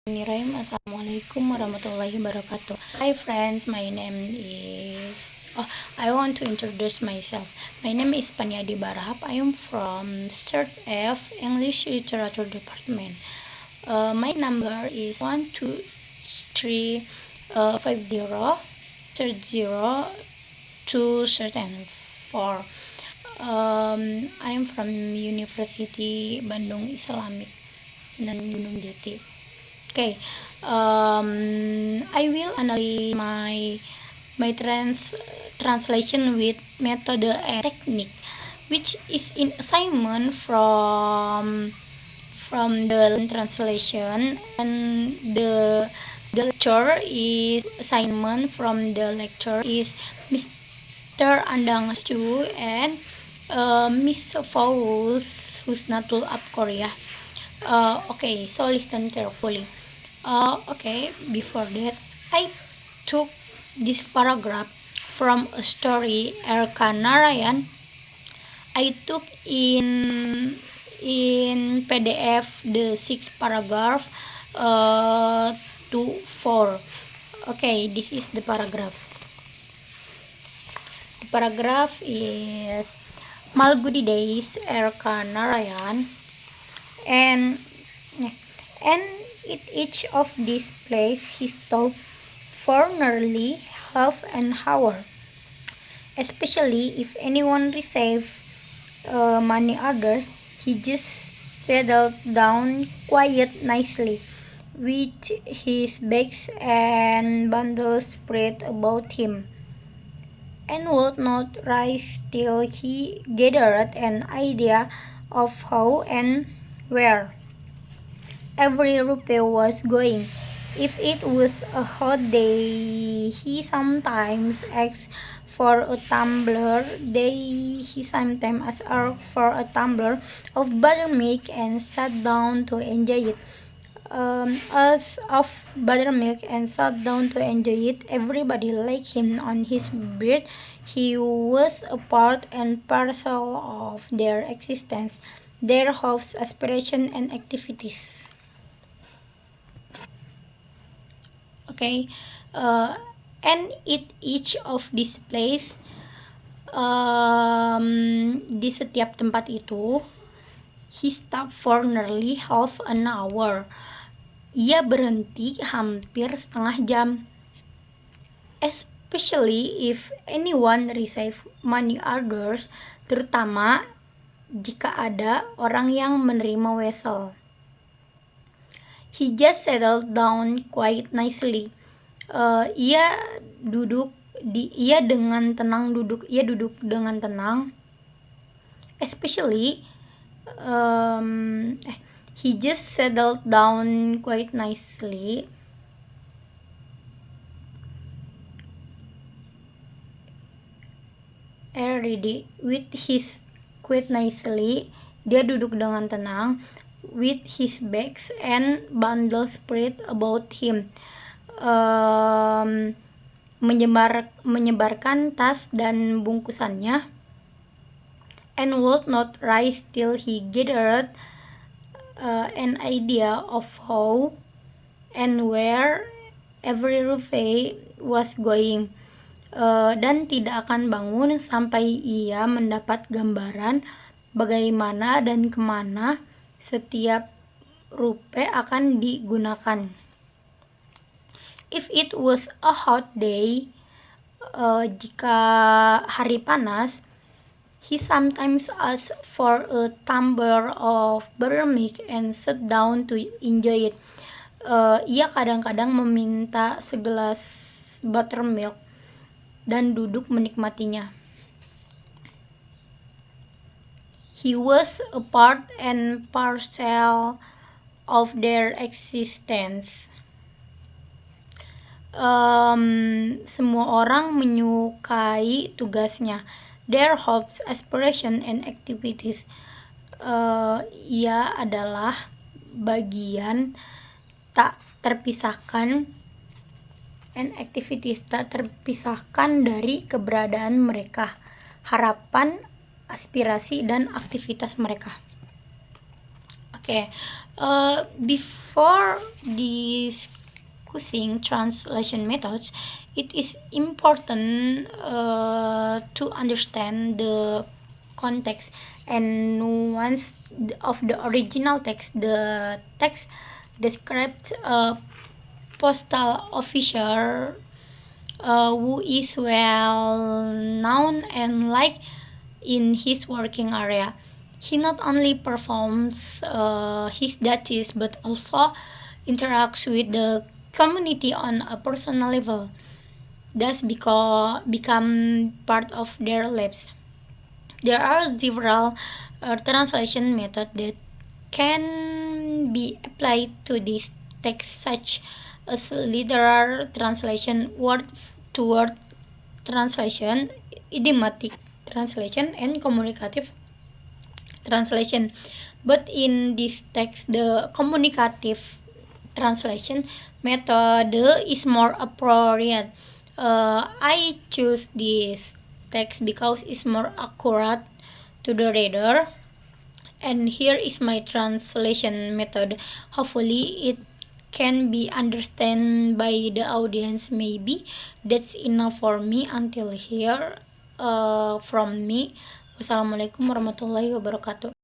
Bismillahirrahmanirrahim. Assalamualaikum warahmatullahi wabarakatuh. Hi friends, my name is I want to introduce myself. My name is Paniadi Barahap. I am from Third F English Literature Department. My number is 12350 30 I am from University Bandung Islamic Sunan Gunung Jati. Okay, I will analyze my translation with method and technique, which is in assignment from the translation, and the lecture is assignment from the lecture is Mr. Andang Chu and Miss Faus Husnatul Ab Korea. Okay, so listen carefully. Okay, before that, I took this paragraph from a story Erka Narayan. I took in PDF the 6 paragraph to 4. Okay, this is the paragraph. The paragraph is Malgudi Days Erka Narayan, and at each of these places he stopped for nearly half an hour, especially if anyone received money orders. He just settled down quite nicely, with his bags and bundles spread about him, and would not rise till he gathered an idea of how and where every rupee was going. If it was a hot day, he sometimes asked for a tumbler. He sometimes asked for a tumbler of buttermilk and sat down to enjoy it. As of buttermilk and sat down to enjoy it, everybody liked him on his bed. He was a part and parcel of their existence, their hopes, aspirations, and activities. Okay, and at each of this place, di setiap tempat itu, he stopped for nearly half an hour. Ia berhenti hampir setengah jam. Especially if anyone receive money orders, terutama jika ada orang yang menerima wesel. He just settled down quite nicely. Ia duduk dengan tenang. Especially, he just settled down quite nicely. With his quite nicely, dia duduk dengan tenang. With his bags and bundles spread about him, menyebarkan tas dan bungkusannya, and would not rise till he gathered an idea of how and where every rupee was going, dan tidak akan bangun sampai ia mendapat gambaran bagaimana dan kemana setiap rupee akan digunakan. If it was a hot day, jika hari panas, he sometimes asked for a tumbler of buttermilk and sat down to enjoy it. Ia kadang-kadang meminta segelas buttermilk dan duduk menikmatinya. He was a part and parcel of their existence. Semua orang menyukai tugasnya, their hopes, aspirations, and activities. Ia adalah bagian tak terpisahkan and activities tak terpisahkan dari keberadaan mereka, harapan, aspirasi, dan aktivitas mereka. Okay, before discussing translation methods, it is important to understand the context and nuance of the original text. The text describes a postal officer who is well known and liked in his working area. He not only performs his duties but also interacts with the community on a personal level, thus become part of their lives. There are several translation methods that can be applied to this text, such as literal translation, word-to-word translation, idiomatic translation, and communicative translation. But in this text, the communicative translation method is more appropriate. I choose this text because it's more accurate to the reader. And here is my translation method. Hopefully, it can be understood by the audience. Maybe that's enough for me until here from me. Wassalamualaikum warahmatullahi wabarakatuh.